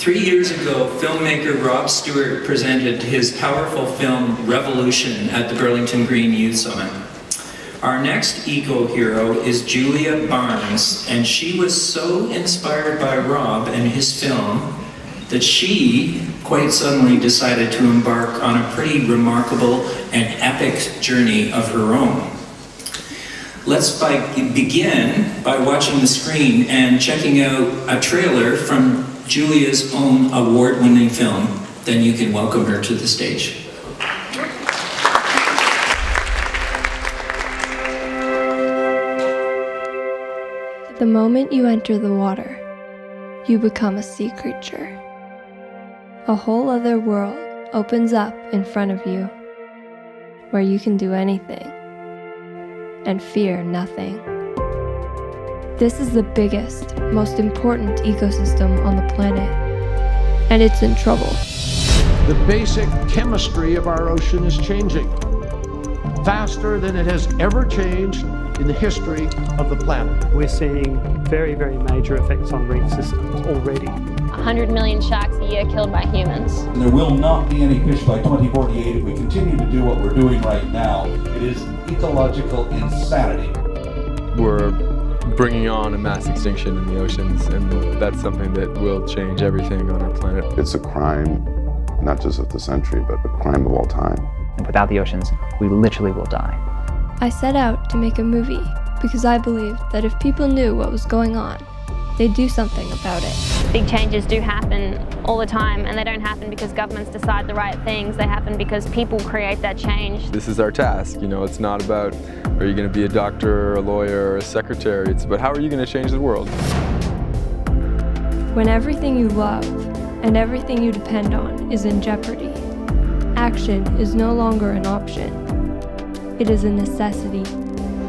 3 years ago, filmmaker Rob Stewart presented his powerful film Revolution at the Burlington Green Youth Summit. Our next eco-hero is Julia Barnes, and she was so inspired by Rob and his film that she quite suddenly decided to embark on a pretty remarkable and epic journey of her own. Let's begin by watching the screen and checking out a trailer from Julia's own award-winning film. Then you can welcome her to the stage. The moment you enter the water, you become a sea creature. A whole other world opens up in front of you, where you can do anything and fear nothing. This is the biggest, most important ecosystem on the planet, and it's in trouble. The basic chemistry of our ocean is changing faster than it has ever changed in the history of the planet. We're seeing very, very major effects on reef systems already. 100 million sharks a year killed by humans. There will not be any fish by 2048 if we continue to do what we're doing right now. It is ecological insanity. We're bringing on a mass extinction in the oceans, and that's something that will change everything on our planet. It's a crime, not just of the century, but a crime of all time. And without the oceans, we literally will die. I set out to make a movie because I believed that if people knew what was going on, they'd do something about it. Big changes do happen all the time, and they don't happen because governments decide the right things. They happen because people create that change. This is our task. It's not about, are you going to be a doctor, or a lawyer, or a secretary? It's about, how are you going to change the world? When everything you love and everything you depend on is in jeopardy, action is no longer an option. It is a necessity.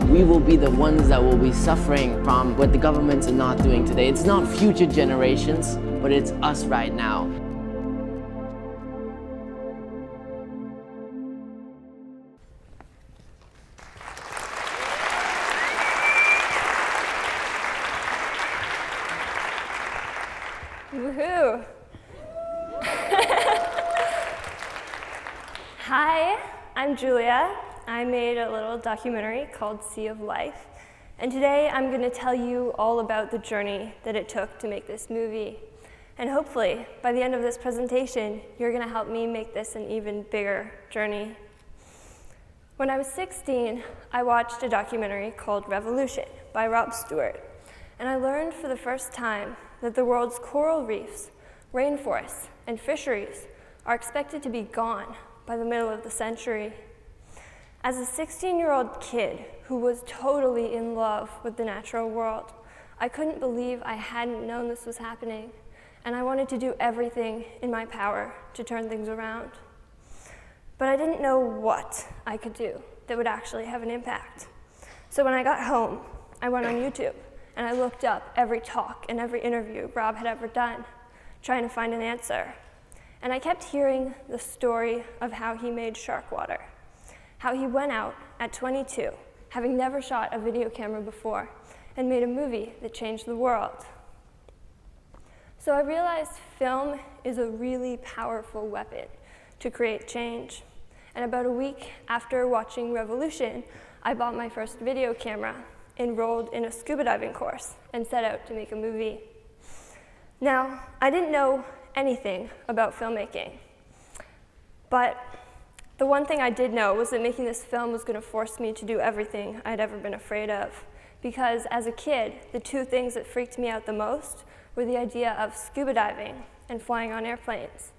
We will be the ones that will be suffering from what the governments are not doing today. It's not future generations, but it's us right now. Woohoo! Hi, I'm Julia. I made a little documentary called Sea of Life, and today I'm going to tell you all about the journey that it took to make this movie. And hopefully, by the end of this presentation, you're going to help me make this an even bigger journey. When I was 16, I watched a documentary called Revolution by Rob Stewart, and I learned for the first time that the world's coral reefs, rainforests, and fisheries are expected to be gone by the middle of the century. As a 16-year-old kid who was totally in love with the natural world, I couldn't believe I hadn't known this was happening, and I wanted to do everything in my power to turn things around. But I didn't know what I could do that would actually have an impact. So when I got home, I went on YouTube, and I looked up every talk and every interview Rob had ever done, trying to find an answer. And I kept hearing the story of how he made shark water. How he went out at 22, having never shot a video camera before, and made a movie that changed the world. So I realized film is a really powerful weapon to create change. And about a week after watching Revolution, I bought my first video camera, enrolled in a scuba diving course, and set out to make a movie. Now, I didn't know anything about filmmaking, but the one thing I did know was that making this film was going to force me to do everything I'd ever been afraid of. Because as a kid, the two things that freaked me out the most were the idea of scuba diving and flying on airplanes.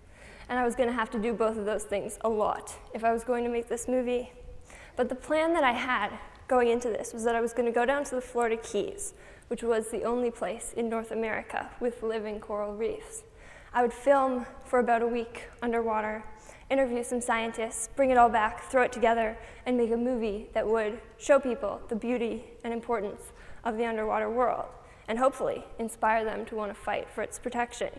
And I was going to have to do both of those things a lot if I was going to make this movie. But the plan that I had going into this was that I was going to go down to the Florida Keys, which was the only place in North America with living coral reefs. I would film for about a week underwater, interview some scientists, bring it all back, throw it together, and make a movie that would show people the beauty and importance of the underwater world, and hopefully inspire them to want to fight for its protection.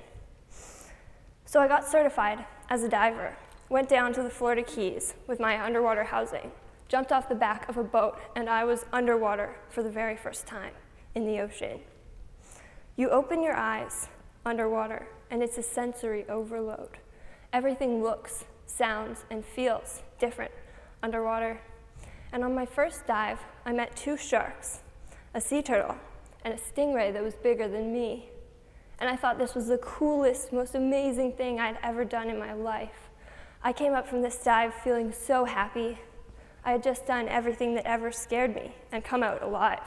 So I got certified as a diver, went down to the Florida Keys with my underwater housing, jumped off the back of a boat, and I was underwater for the very first time in the ocean. You open your eyes underwater and it's a sensory overload. Everything looks, sounds, and feels different underwater. And on my first dive, I met 2 sharks, a sea turtle, and a stingray that was bigger than me. And I thought this was the coolest, most amazing thing I'd ever done in my life. I came up from this dive feeling so happy. I had just done everything that ever scared me and come out alive.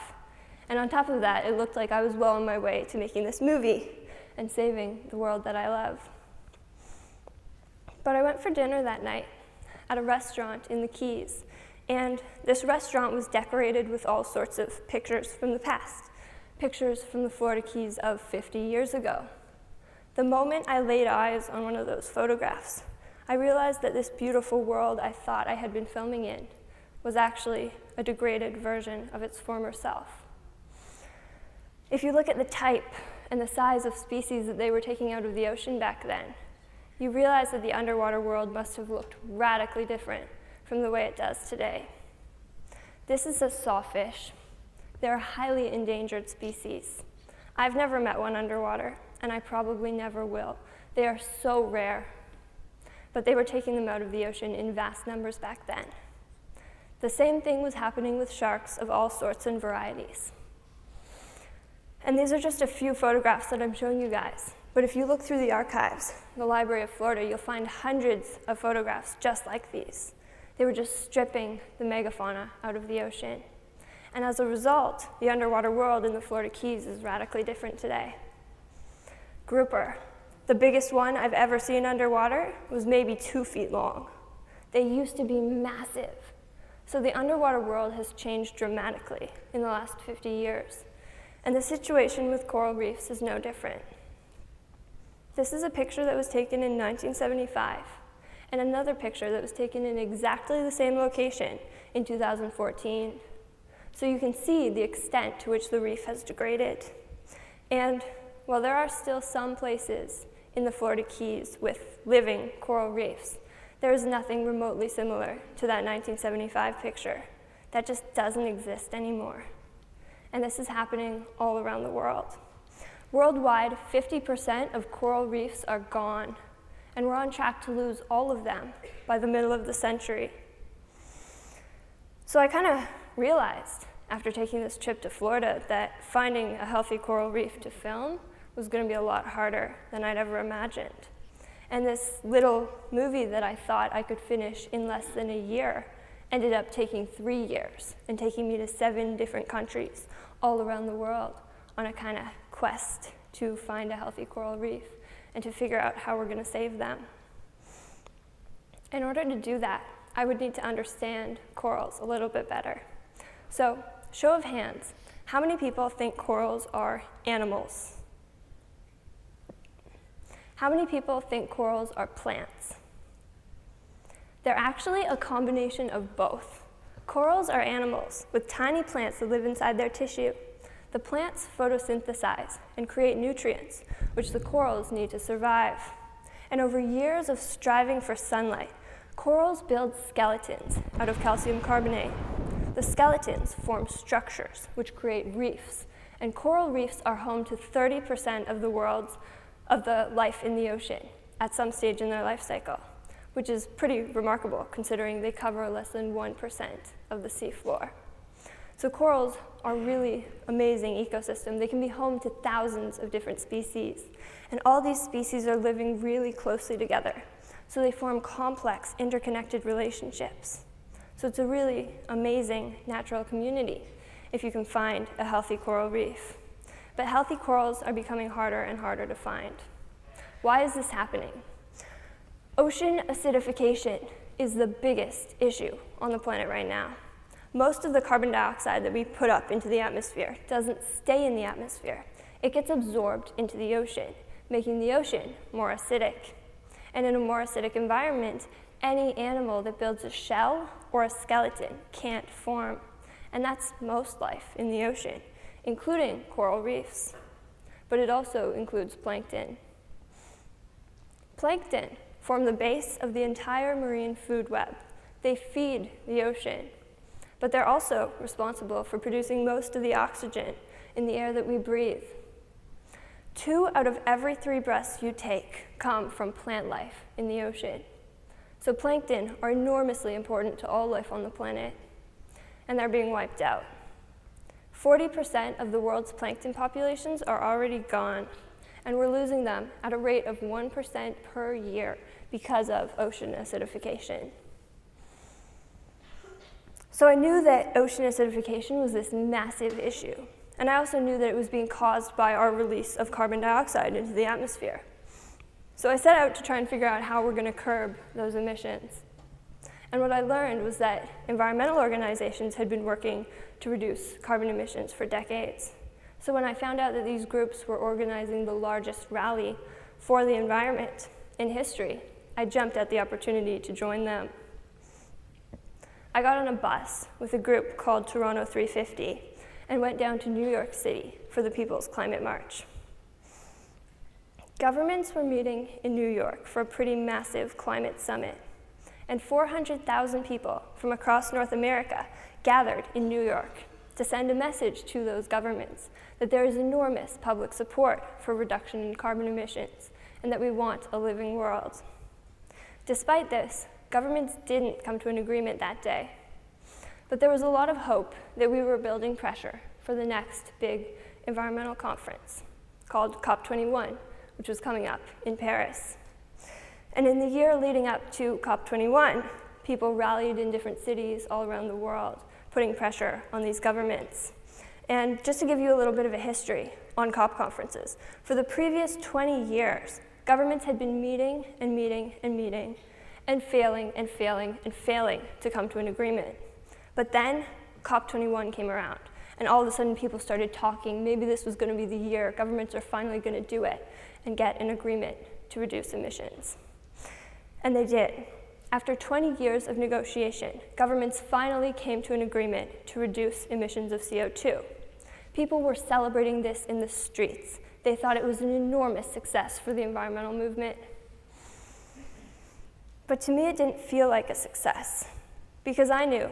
And on top of that, it looked like I was well on my way to making this movie and saving the world that I love. But I went for dinner that night at a restaurant in the Keys, and this restaurant was decorated with all sorts of pictures from the past, pictures from the Florida Keys of 50 years ago. The moment I laid eyes on one of those photographs, I realized that this beautiful world I thought I had been filming in was actually a degraded version of its former self. If you look at the type and the size of species that they were taking out of the ocean back then, you realize that the underwater world must have looked radically different from the way it does today. This is a sawfish. They're a highly endangered species. I've never met one underwater, and I probably never will. They are so rare. But they were taking them out of the ocean in vast numbers back then. The same thing was happening with sharks of all sorts and varieties. And these are just a few photographs that I'm showing you guys. But if you look through the archives, the Library of Florida, you'll find hundreds of photographs just like these. They were just stripping the megafauna out of the ocean. And as a result, the underwater world in the Florida Keys is radically different today. Grouper, the biggest one I've ever seen underwater, was maybe 2 feet long. They used to be massive. So the underwater world has changed dramatically in the last 50 years. And the situation with coral reefs is no different. This is a picture that was taken in 1975, and another picture that was taken in exactly the same location in 2014. So you can see the extent to which the reef has degraded. And while there are still some places in the Florida Keys with living coral reefs, there is nothing remotely similar to that 1975 picture. That just doesn't exist anymore. And this is happening all around the world. Worldwide, 50% of coral reefs are gone, and we're on track to lose all of them by the middle of the century. So I kind of realized after taking this trip to Florida that finding a healthy coral reef to film was going to be a lot harder than I'd ever imagined. And this little movie that I thought I could finish in less than a year ended up taking 3 years and taking me to 7 different countries all around the world on a kind of quest to find a healthy coral reef and to figure out how we're going to save them. In order to do that, I would need to understand corals a little bit better. So, show of hands, how many people think corals are animals? How many people think corals are plants? They're actually a combination of both. Corals are animals with tiny plants that live inside their tissue. The plants photosynthesize and create nutrients, which the corals need to survive. And over years of striving for sunlight, corals build skeletons out of calcium carbonate. The skeletons form structures, which create reefs. And coral reefs are home to 30% of the life in the ocean at some stage in their life cycle, which is pretty remarkable considering they cover less than 1% of the seafloor. So corals are really amazing ecosystem. They can be home to thousands of different species. And all these species are living really closely together. So they form complex, interconnected relationships. So it's a really amazing natural community if you can find a healthy coral reef. But healthy corals are becoming harder and harder to find. Why is this happening? Ocean acidification is the biggest issue on the planet right now. Most of the carbon dioxide that we put up into the atmosphere doesn't stay in the atmosphere. It gets absorbed into the ocean, making the ocean more acidic. And in a more acidic environment, any animal that builds a shell or a skeleton can't form. And that's most life in the ocean, including coral reefs. But it also includes plankton. Plankton form the base of the entire marine food web. They feed the ocean. But they're also responsible for producing most of the oxygen in the air that we breathe. 2 out of every 3 breaths you take come from plant life in the ocean. So plankton are enormously important to all life on the planet, and they're being wiped out. 40% of the world's plankton populations are already gone, and we're losing them at a rate of 1% per year because of ocean acidification. So I knew that ocean acidification was this massive issue, and I also knew that it was being caused by our release of carbon dioxide into the atmosphere. So I set out to try and figure out how we're going to curb those emissions. And what I learned was that environmental organizations had been working to reduce carbon emissions for decades. So when I found out that these groups were organizing the largest rally for the environment in history, I jumped at the opportunity to join them. I got on a bus with a group called Toronto 350 and went down to New York City for the People's Climate March. Governments were meeting in New York for a pretty massive climate summit, and 400,000 people from across North America gathered in New York to send a message to those governments that there is enormous public support for reduction in carbon emissions and that we want a living world. Despite this, governments didn't come to an agreement that day, but there was a lot of hope that we were building pressure for the next big environmental conference called COP21, which was coming up in Paris. And in the year leading up to COP21, people rallied in different cities all around the world, putting pressure on these governments. And just to give you a little bit of a history on COP conferences, for the previous 20 years, governments had been meeting and meeting and meeting and failing and failing and failing to come to an agreement. But then COP21 came around, and all of a sudden people started talking, maybe this was going to be the year, governments are finally going to do it and get an agreement to reduce emissions. And they did. After 20 years of negotiation, governments finally came to an agreement to reduce emissions of CO2. People were celebrating this in the streets. They thought it was an enormous success for the environmental movement. But to me, it didn't feel like a success, because I knew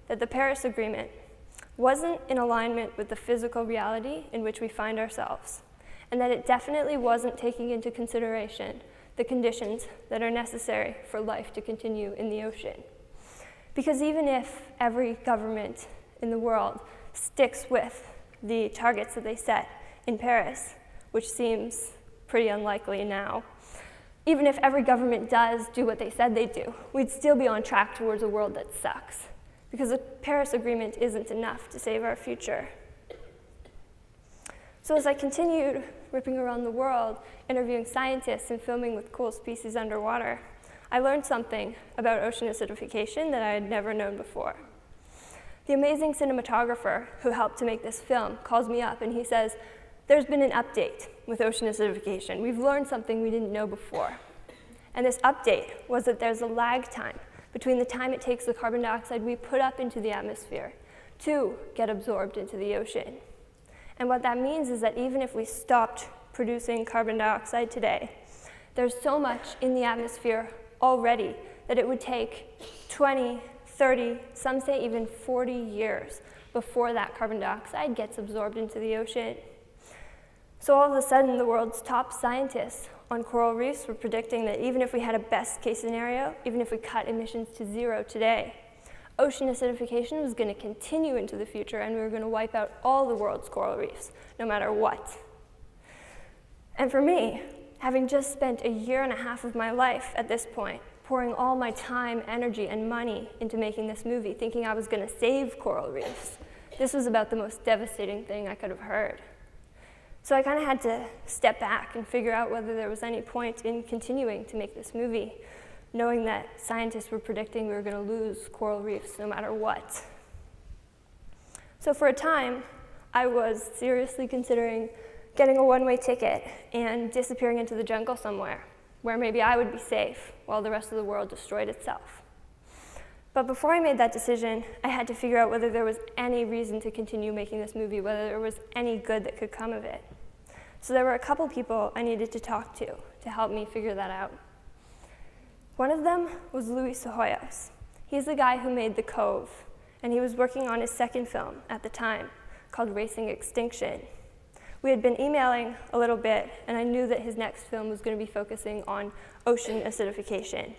that the Paris Agreement wasn't in alignment with the physical reality in which we find ourselves, and that it definitely wasn't taking into consideration the conditions that are necessary for life to continue in the ocean. Because even if every government in the world sticks with the targets that they set in Paris, which seems pretty unlikely now, even if every government does do what they said they'd do, we'd still be on track towards a world that sucks, because the Paris Agreement isn't enough to save our future. So as I continued ripping around the world, interviewing scientists and filming with cool species underwater, I learned something about ocean acidification that I had never known before. The amazing cinematographer who helped to make this film calls me up and he says, "There's been an update with ocean acidification. We've learned something we didn't know before." And this update was that there's a lag time between the time it takes the carbon dioxide we put up into the atmosphere to get absorbed into the ocean. And what that means is that even if we stopped producing carbon dioxide today, there's so much in the atmosphere already that it would take 20, 30, some say even 40 years before that carbon dioxide gets absorbed into the ocean. So all of a sudden, the world's top scientists on coral reefs were predicting that even if we had a best case scenario, even if we cut emissions to zero today, ocean acidification was going to continue into the future and we were going to wipe out all the world's coral reefs, no matter what. And for me, having just spent a year and a half of my life at this point, pouring all my time, energy, and money into making this movie, thinking I was going to save coral reefs, this was about the most devastating thing I could have heard. So I kind of had to step back and figure out whether there was any point in continuing to make this movie, knowing that scientists were predicting we were going to lose coral reefs no matter what. So for a time, I was seriously considering getting a one-way ticket and disappearing into the jungle somewhere, where maybe I would be safe while the rest of the world destroyed itself. But before I made that decision, I had to figure out whether there was any reason to continue making this movie, whether there was any good that could come of it. So there were a couple people I needed to talk to help me figure that out. One of them was Luis Hoyos. He's the guy who made The Cove, and he was working on his second film at the time, called Racing Extinction, We had been emailing a little bit, and I knew that his next film was going to be focusing on ocean acidification.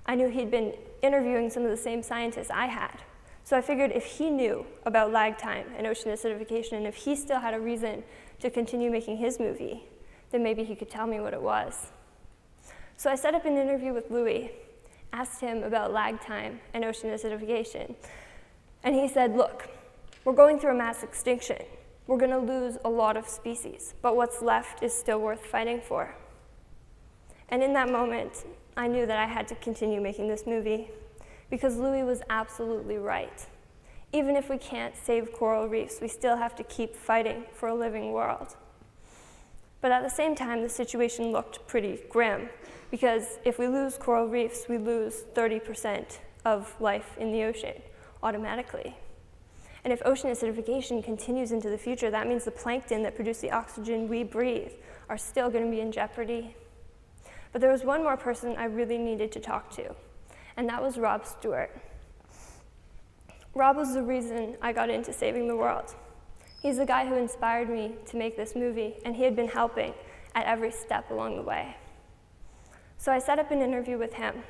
I knew he'd been interviewing some of the same scientists I had. So I figured if he knew about lag time and ocean acidification, and if he still had a reason to continue making his movie, then maybe he could tell me what it was. So I set up an interview with Louis, asked him about lag time and ocean acidification. And he said, look, we're going through a mass extinction. We're going to lose a lot of species, but what's left is still worth fighting for. And in that moment, I knew that I had to continue making this movie because Louis was absolutely right. Even if we can't save coral reefs, we still have to keep fighting for a living world. But at the same time, the situation looked pretty grim because if we lose coral reefs, we lose 30% of life in the ocean automatically. And if ocean acidification continues into the future, that means the plankton that produce the oxygen we breathe are still going to be in jeopardy. But there was one more person I really needed to talk to, and that was Rob Stewart. Rob was the reason I got into saving the world. He's the guy who inspired me to make this movie, and he had been helping at every step along the way. So I set up an interview with him,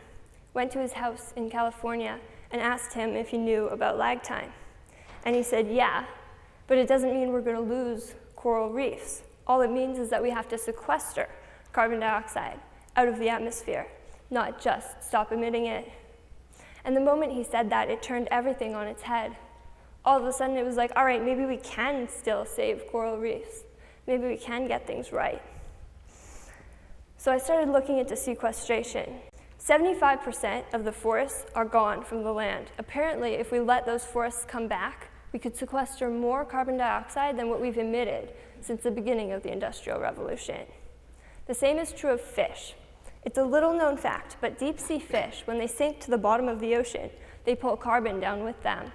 went to his house in California, and asked him if he knew about lag time. And he said, yeah, but it doesn't mean we're going to lose coral reefs. All it means is that we have to sequester carbon dioxide out of the atmosphere, not just stop emitting it. And the moment he said that, it turned everything on its head. All of a sudden, it was like, all right, maybe we can still save coral reefs. Maybe we can get things right. So I started looking into sequestration. 75% of the forests are gone from the land. Apparently, if we let those forests come back, we could sequester more carbon dioxide than what we've emitted since the beginning of the Industrial Revolution. The same is true of fish. It's a little known fact, but deep sea fish, when they sink to the bottom of the ocean, they pull carbon down with them.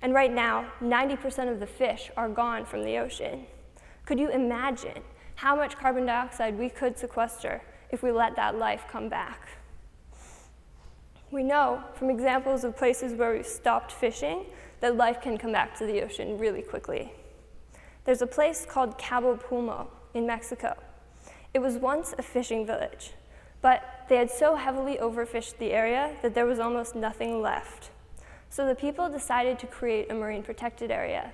And right now, 90% of the fish are gone from the ocean. Could you imagine how much carbon dioxide we could sequester if we let that life come back? We know from examples of places where we've stopped fishing that life can come back to the ocean really quickly. There's a place called Cabo Pulmo in Mexico. It was once a fishing village, but they had so heavily overfished the area that there was almost nothing left. So the people decided to create a marine protected area.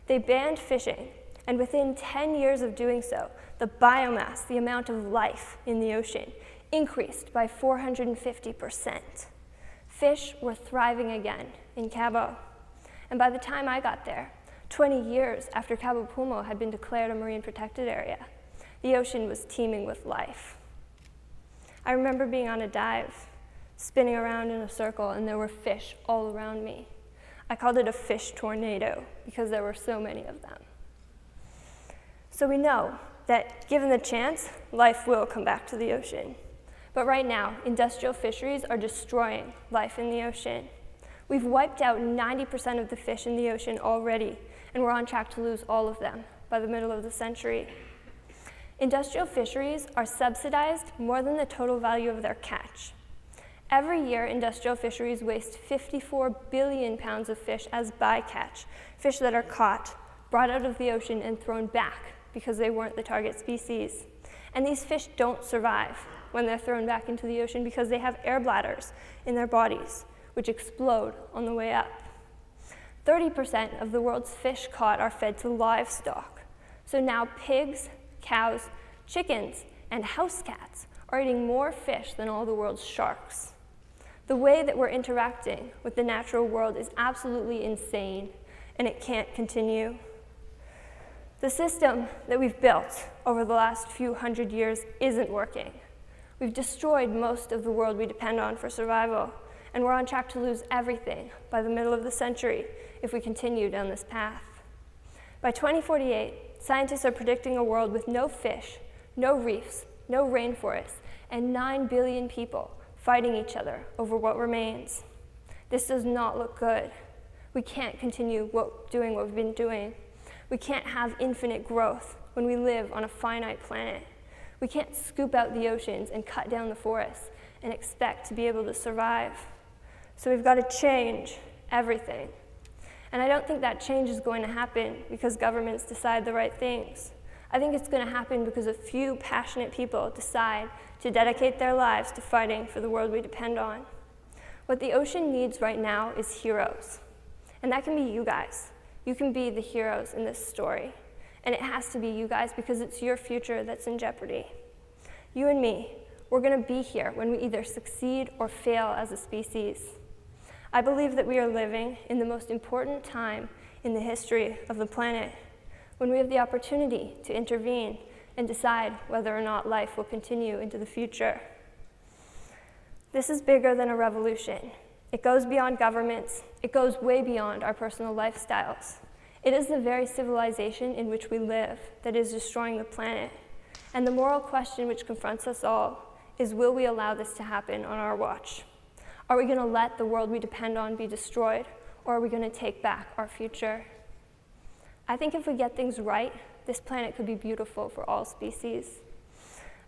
They banned fishing, and within 10 years of doing so, the biomass, the amount of life in the ocean, increased by 450%. Fish were thriving again in Cabo. And by the time I got there, 20 years after Cabo Pulmo had been declared a marine protected area, the ocean was teeming with life. I remember being on a dive, spinning around in a circle, and there were fish all around me. I called it a fish tornado because there were so many of them. So we know that given the chance, life will come back to the ocean. But right now, industrial fisheries are destroying life in the ocean. We've wiped out 90% of the fish in the ocean already, and we're on track to lose all of them by the middle of the century. Industrial fisheries are subsidized more than the total value of their catch. Every year, industrial fisheries waste 54 billion pounds of fish as bycatch, fish that are caught, brought out of the ocean, and thrown back because they weren't the target species. And these fish don't survive when they're thrown back into the ocean because they have air bladders in their bodies, which explode on the way up. 30% of the world's fish caught are fed to livestock. So now pigs, cows, chickens, and house cats are eating more fish than all the world's sharks. The way that we're interacting with the natural world is absolutely insane, and it can't continue. The system that we've built over the last few hundred years isn't working. We've destroyed most of the world we depend on for survival, and we're on track to lose everything by the middle of the century if we continue down this path. By 2048, scientists are predicting a world with no fish, no reefs, no rainforests, and 9 billion people fighting each other over what remains. This does not look good. We can't continue doing what we've been doing. We can't have infinite growth when we live on a finite planet. We can't scoop out the oceans and cut down the forests and expect to be able to survive. So we've got to change everything. And I don't think that change is going to happen because governments decide the right things. I think it's going to happen because a few passionate people decide to dedicate their lives to fighting for the world we depend on. What the ocean needs right now is heroes. And that can be you guys. You can be the heroes in this story. And it has to be you guys because it's your future that's in jeopardy. You and me, we're going to be here when we either succeed or fail as a species. I believe that we are living in the most important time in the history of the planet, when we have the opportunity to intervene and decide whether or not life will continue into the future. This is bigger than a revolution. It goes beyond governments. It goes way beyond our personal lifestyles. It is the very civilization in which we live that is destroying the planet. And the moral question which confronts us all is, will we allow this to happen on our watch? Are we going to let the world we depend on be destroyed, or are we going to take back our future? I think if we get things right, this planet could be beautiful for all species.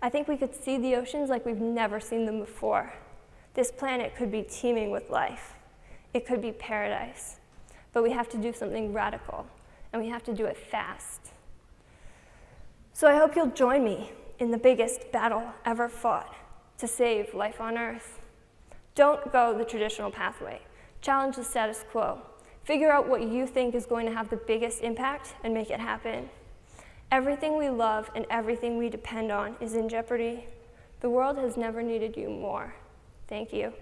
I think we could see the oceans like we've never seen them before. This planet could be teeming with life. It could be paradise. But we have to do something radical, and we have to do it fast. So I hope you'll join me in the biggest battle ever fought to save life on Earth. Don't go the traditional pathway. Challenge the status quo. Figure out what you think is going to have the biggest impact and make it happen. Everything we love and everything we depend on is in jeopardy. The world has never needed you more. Thank you.